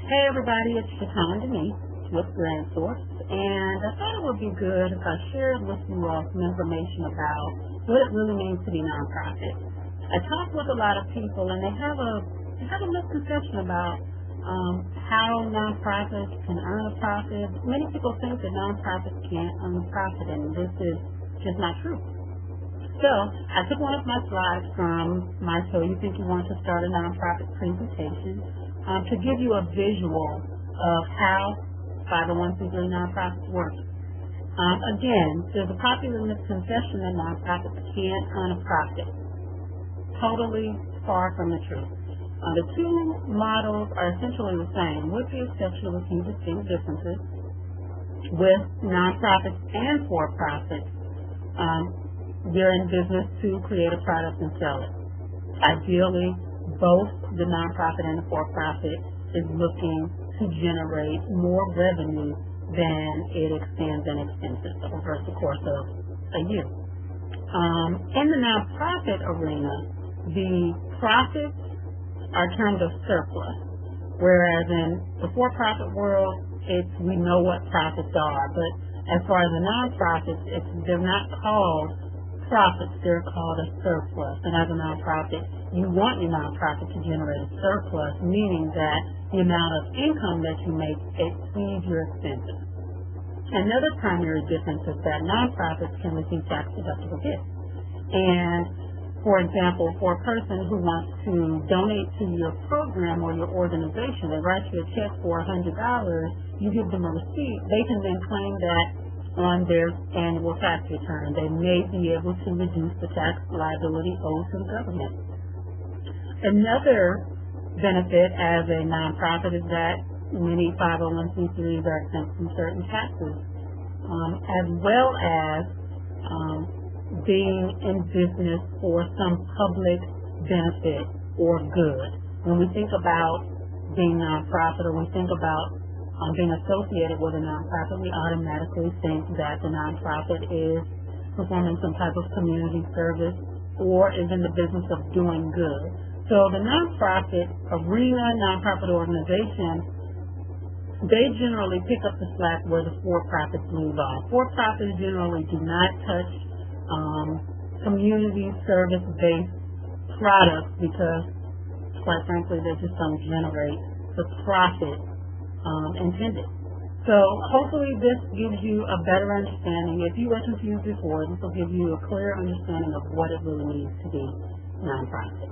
Hey everybody, it's Shaton Denise with Brand Source, and I thought it would be good if I shared with you all some information about what it really means to be nonprofit. I talk with a lot of people, and they have a misconception about how nonprofits can earn a profit. Many people think that nonprofits can't earn a profit, and this is just not true. So I took one of my slides from my So You Think You Want to Start a Nonprofit presentation to give you a visual of how 501c3 nonprofits work. Again, there's a popular misconception that nonprofits can't earn a profit. Totally far from the truth. The two models are essentially the same, with the exception of a few distinct differences. With nonprofits and for-profits, they're in business to create a product and sell it. Ideally, both the nonprofit and the for-profit is looking to generate more revenue than it expends in expenses over the course of a year. In the nonprofit arena, the profits are termed a surplus, whereas in the for-profit world, we know what profits are. But as far as the nonprofits, they're not called profits, they're called a surplus. And as a nonprofit, you want your nonprofit to generate a surplus, meaning that the amount of income that you make exceeds your expenses. Another primary difference is that nonprofits can receive tax-deductible gifts. And, for example, for a person who wants to donate to your program or your organization, they write you a check for $100, you give them a receipt, they can then claim that on their annual tax return. They may be able to reduce the tax liability owed to the government. Another benefit as a nonprofit is that many 501c3s are exempt from certain taxes, as well as being in business for some public benefit or good. When we think about being nonprofit, or we think about being associated with a nonprofit, we automatically think that the nonprofit is performing some type of community service or is in the business of doing good. So the nonprofit arena, nonprofit organization, they generally pick up the slack where the for-profits leave off. For-profits generally do not touch community service-based products because, quite frankly, they just don't generate the profit intended. So hopefully this gives you a better understanding. If you were confused before, this will give you a clear understanding of what it really means to be nonprofit.